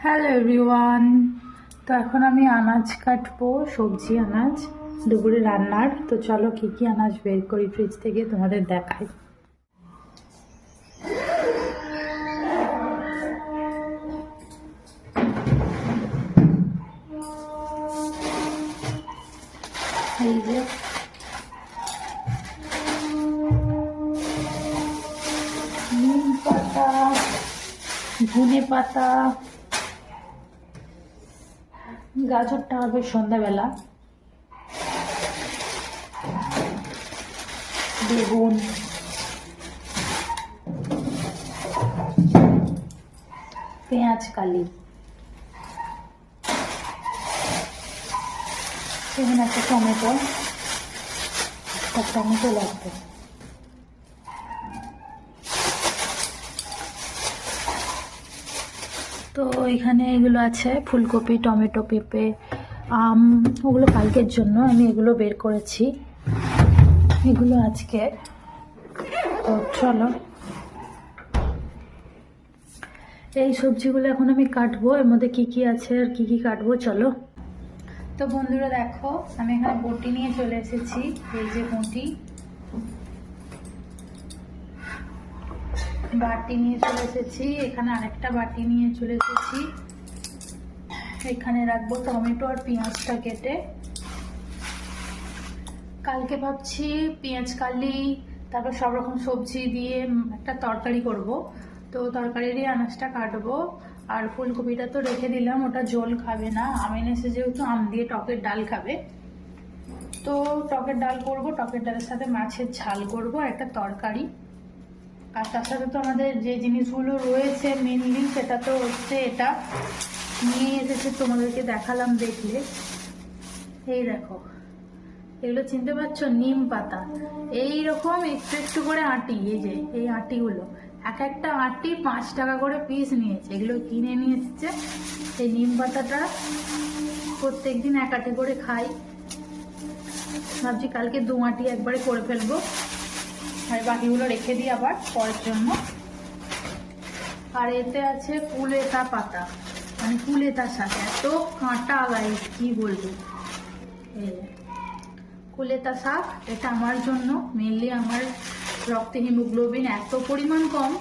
Hello everyone. তো এখন আমি আনাজ কাটবো, সবজি আনাজ দুপুরে রান্নার। তো চলো কি কি আনাজ বের করি ফ্রিজ থেকে তোমাদের দেখাই। এই যে নিম পাতা, ধনে পাতা, গাজরটা হবে সন্ধ্যাবেলা, বেগুন, পেঁয়াজ কালি, এখানে একটা টমেটো লাগবে। তো এখানে এগুলো আছে ফুলকপি, টমেটো, পেঁপে, আম, ওগুলো কালকের জন্য আমি এগুলো বের করেছি, এগুলো আজকে। তো চলো এই সবজিগুলো এখন আমি কাটবো, এর মধ্যে কি কি আছে আর কি কি কাটবো চলো। তো বন্ধুরা দেখো, আমি এখানে বটি নিয়ে চলে এসেছি। এই যে বটি, বাটি নিয়ে চলে এসেছি, এখানে আরেকটা বাটি নিয়ে চলে এসেছি। এখানে রাখবো টমেটো আর পেঁয়াজটা কেটে। কালকে ভাবছি পেঁয়াজ কালি, তারপর সব রকম সবজি দিয়ে একটা তরকারি করব। তো তরকারিরই আনাজটা কাটবো। আর ফুলকপিটা তো রেখে দিলাম, ওটা ঝোল খাবে না, আম এনেছে যেহেতু, আম দিয়ে টকের ডাল খাবে। তো টকের ডাল করব, টকের ডালের সাথে মাছের ঝাল করব, একটা তরকারি। আর তার সাথে তো আমাদের যে জিনিসগুলো রয়েছে মেনলি, সেটা তো হচ্ছে এটা নিয়ে এসেছে, তোমাদেরকে দেখালাম দেখলে। এই দেখো, এগুলো চিনতে পারছো? নিম পাতা। এইরকম একটু একটু করে আটি, এই যে এই আটিগুলো, এক একটা আটি 5 টাকা করে পিস নিয়েছে, এগুলো কিনে নিয়ে এসেছে। এই নিম পাতাটা প্রত্যেকদিন এক আটি করে খাই, ভাবছি কালকে 2 আটি একবারে করে ফেলবো, আর বাকিগুলো রেখে দিই আবার পরের জন্য। আর এতে আছে কুলেতা পাতা, মানে কুলেতা শাক, এত কাঁটা গাইস কি বলবো। এই কুলেতা শাক, এটা আমার জন্য মেনলি, আমার রক্তে হিমোগ্লোবিন এত পরিমাণ কম,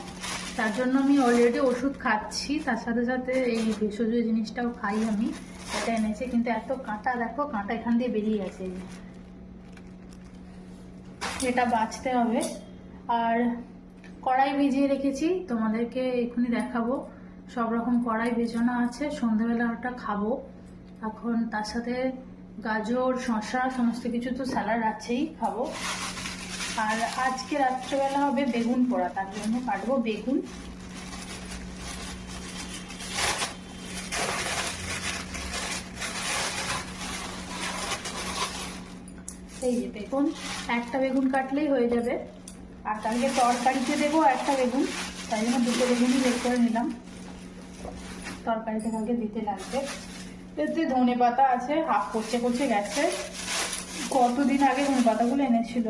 তার জন্য আমি অলরেডি ওষুধ খাচ্ছি, তার সাথে সাথে এই ভেষজ জিনিসটাও খাই আমি। এটা এনেছে, কিন্তু এত কাঁটা দেখো, কাঁটা এখান দিয়ে বেরিয়ে গেছে, এটা বাঁচতে হবে। আর কড়াই ভিজিয়ে রেখেছি, তোমাদেরকে এক্ষুনি দেখাবো। সব রকম কড়াই ভেজানো আছে, সন্ধ্যাবেলা ওটা খাবো। এখন তার সাথে গাজর, শসা, সমস্ত কিছু তো স্যালাড আছেই, খাবো। আর আজকে রাত্রেবেলা হবে বেগুন পোড়া, তার জন্য কাটবো বেগুন। এই যে বেগুন, একটা বেগুন কাটলেই হয়ে যাবে। আর কালকে তরকারিতে দেবো একটা বেগুন, তাই জন্য 2টো বেগুনই বের করে নিলাম, তরকারিতে কালকে দিতে লাগবে। এতে ধনে পাতা আছে, হাফ করছে গেছে, কতদিন আগে ধনে পাতাগুলো এনেছিল,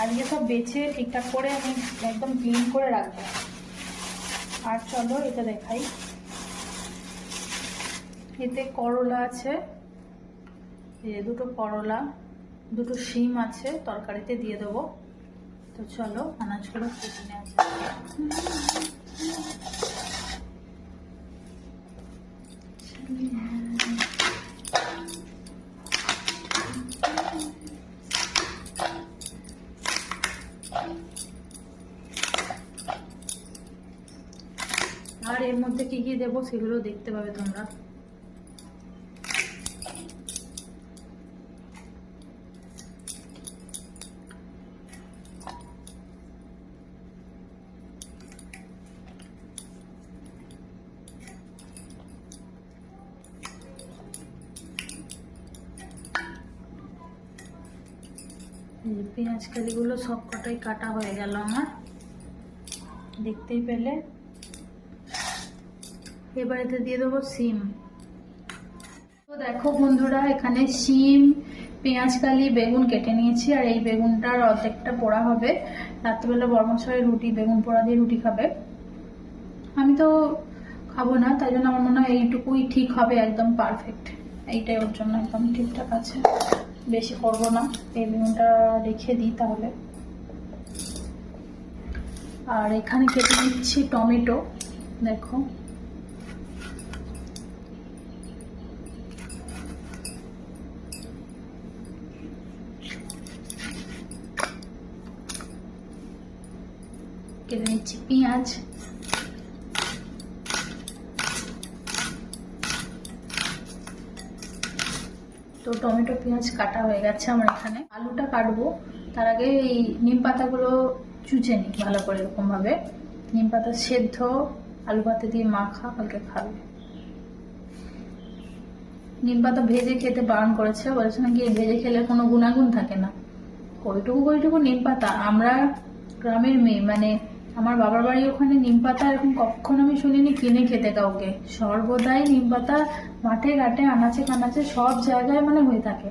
আজকে সব বেছে ঠিকঠাক করে আমি একদম ক্লিন করে রাখবো। আর চলো এটা দেখাই, এতে করলা আছে, এই 2টো করলা, 2টো শিম আছে, তরকারিতে দিয়ে দেবো। তো চলো আনাজগুলো কেটে নেওয়া আর এর মধ্যে কি কি দেবো সেগুলো দেখতে পাবে তোমরা। পেঁয়াজ কালিগুলো সব কটাই কাটা হয়ে গেল আমার, দেখতেই পেলে। এবার এতে দিয়ে দেবো সিম। তো দেখো বন্ধুরা, এখানে শিম, পেঁয়াজ কালি, বেগুন কেটে নিয়েছি, আর এই বেগুনটার অর্ধেকটা পোড়া হবে। রাত্রিবেলা বর্মশাই রুটি, বেগুন পোড়া দিয়ে রুটি খাবে। আমি তো খাবো না, তাই জন্য আমার মনে হয় এইটুকুই ঠিক হবে, একদম পারফেক্ট। এইটাই ওর জন্য একদম ঠিকঠাক আছে, বেশি করবো না। এই বেগুনটা রেখে দিই তাহলে। আর এখানে কেটে নিচ্ছি টমেটো, দেখো। কেটে নিচ্ছি পেঁয়াজ। তো টমেটো পেঁয়াজ কাটা হয়ে গেছে আমার। এখানে আলুটা কাটবো, তার আগে এই নিম পাতাগুলো চুচে নিই ভালো করে, এরকম ভাবে। নিম পাতা সেদ্ধ আলু পাতা দিয়ে মাখা, কালকে খাবে। নিম পাতা ভেজে খেতে বারণ করেছে, বলেছে নাকি ভেজে খেলে কোনো গুণাগুণ থাকে না। ওইটুকু নিম পাতা, আমরা গ্রামের মেয়ে, মানে আমার বাবার বাড়ি ওখানে নিম পাতা এরকম কখনো আমি শুনিনি কিনে খেতে কাউকে। সর্বদাই নিম পাতা মাঠে ঘাটে আনাচে কানাচে সব জায়গায় মানে হয়ে থাকে।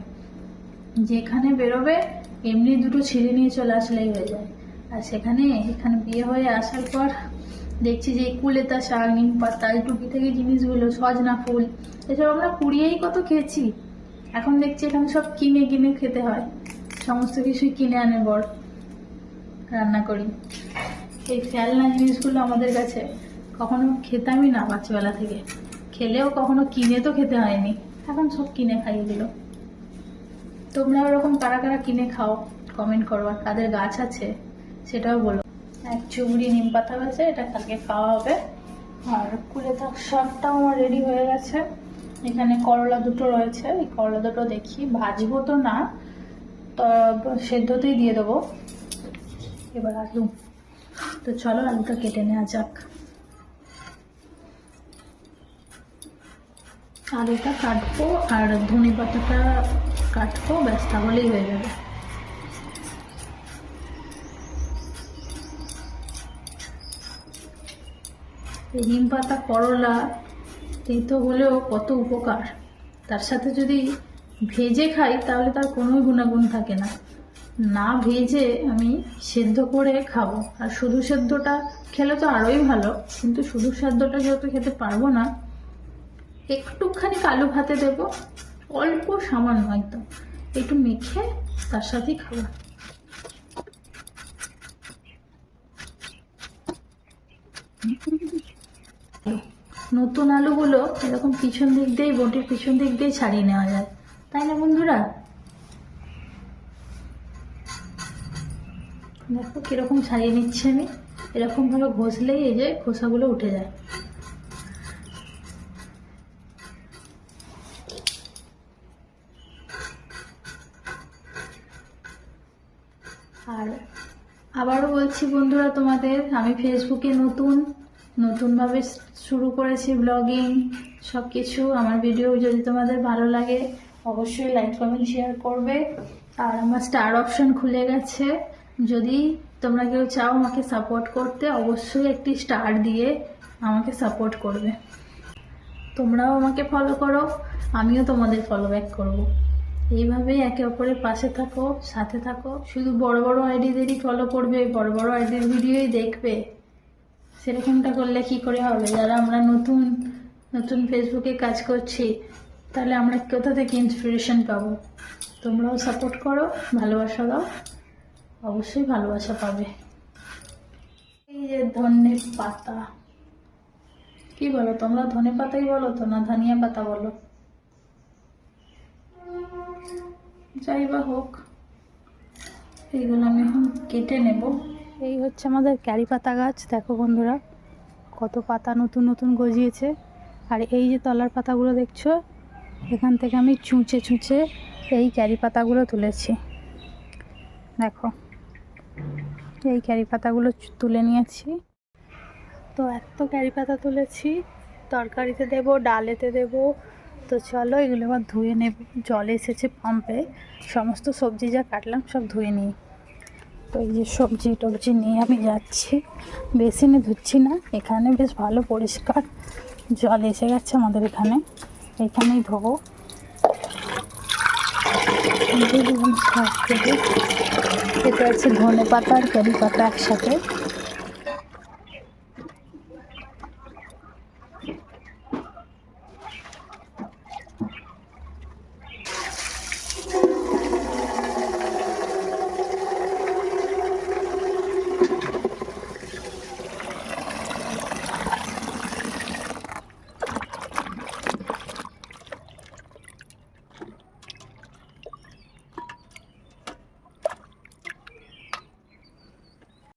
যেখানে বেরোবে এমনি দুটো ছিঁড়ে নিয়ে চলে আসলেই হয়ে যায়। আর এখানে বিয়ে হয়ে আসার পর দেখছি যে কুলেতা শাক, নিম পাতা, এই টুকিটাকি জিনিসগুলো, সজনা ফুল, এসব আমরা কুড়িয়েই কত খেয়েছি। এখন দেখছি এখানে সব কিনে কিনে খেতে হয়, সমস্ত কিছুই কিনে আনে বর, রান্না করি। এই ফেলনা জিনিসগুলো আমাদের কাছে কখনো খেতামই না বাচ্চাবেলা থেকে, খেলেও কখনো কিনে তো খেতে হয়নি, এখন সব কিনে খাই এগুলো। তোমরা ওরকম কারা কারা কিনে খাও কমেন্ট করো, আর কাদের গাছ আছে সেটাও বলো। এক চুবড়ি নিম পাতা গেছে, এটা কালকে খাওয়া হবে। আর কুলেতা শাকটাও আমার রেডি হয়ে গেছে। এখানে করলা দুটো রয়েছে, এই করলা দুটো দেখি ভাজবো তো না, তো সেদ্ধতেই দিয়ে দেবো। এবার আলু, তো চলো আলুটা কেটে নেওয়া যাক। আলুটা কাটবো আর ধনে পাতাটা কাটবো, ব্যাস তাহলেই হয়ে যাবে। এই নিম পাতা, করলা, তেতো হলেও কত উপকার। তার সাথে যদি ভেজে খাই তাহলে তার কোনো গুণাগুণ থাকে না। না ভেজে আমি সেদ্ধ করে খাবো, আর শুধু সেদ্ধটা খেলে তো আরোই ভালো, কিন্তু শুধু সেদ্ধটা যেহেতু খেতে পারবো না, একটুখানি আলু ভাতে দেবো, অল্প সামান্য একদম, একটু মেখে তার সাথেই খাবো। নতুন আলুগুলো এরকম পিছন দিক দিয়ে, বটির পিছন দিক দিয়ে ছাড়িয়ে নেওয়া যায়, তাই না বন্ধুরা? দেখো কিরকম ছাড়িয়ে নিচ্ছে আমি, এরকম ভাবে ঘষলেই এই যে খোসাগুলো উঠে যায়। আর আবারও বলছি বন্ধুরা, তোমাদের আমি ফেসবুকে নতুনভাবে শুরু করেছি ব্লগিং, সব কিছু। আমার ভিডিও যদি তোমাদের ভালো লাগে অবশ্যই লাইক কমেন্ট শেয়ার করবে। আর আমার স্টার অপশন খুলে গেছে, যদি তোমরা কেউ চাও আমাকে সাপোর্ট করতে, অবশ্যই একটি স্টার দিয়ে আমাকে সাপোর্ট করবে। তোমরাও আমাকে ফলো করো, আমিও তোমাদের ফলো ব্যাক করবো। এইভাবেই একে অপরের পাশে থাকো, সাথে থাকো। শুধু বড় বড় আইডিদেরই ফলো করবে, বড় বড় আইডির ভিডিওই দেখবে, সেরকমটা করলে কি করে হবে? যারা আমরা নতুন নতুন ফেসবুকে কাজ করছি, তাহলে আমরা কোথা থেকে ইন্সপিরেশন পাবো? তোমরাও সাপোর্ট করো, ভালোবাসা দাও, অবশ্যই ভালোবাসা পাবে। এই যে ধনে পাতা, কি বলো তোমরা? ধনে পাতাই বলো তো, না ধনিয়া পাতা বলো? যাই বা হোক, এইগুলো আমি এখন কেটে নেব। এই হচ্ছে আমাদের ক্যারি পাতা গাছ, দেখো বন্ধুরা কত পাতা নতুন নতুন গজিয়েছে। আর এই যে তলার পাতাগুলো দেখছো, এখান থেকে আমি চুঁচে চুঁচে এই ক্যারি পাতাগুলো তুলেছি। দেখো এই ক্যারি পাতাগুলো তুলে নিয়েছি। তো এত ক্যারি পাতা তুলেছি, তরকারিতে দেব, ডালেতে দেব। তো চলো এগুলো আবার ধুয়ে নেব, জল এসেছে পাম্পে, সমস্ত সবজি যা কাটলাম সব ধুয়ে নিই। তো এই যে সবজি টবজি নিয়ে আমি যাচ্ছি, বেসিনে ধুচ্ছি না, এখানে বেশ ভালো পরিষ্কার জল এসে গেছে আমাদের এখানে, এখানেই ধোবো। এটা হচ্ছে ধনে পাতা আর কারি পাতা একসাথে।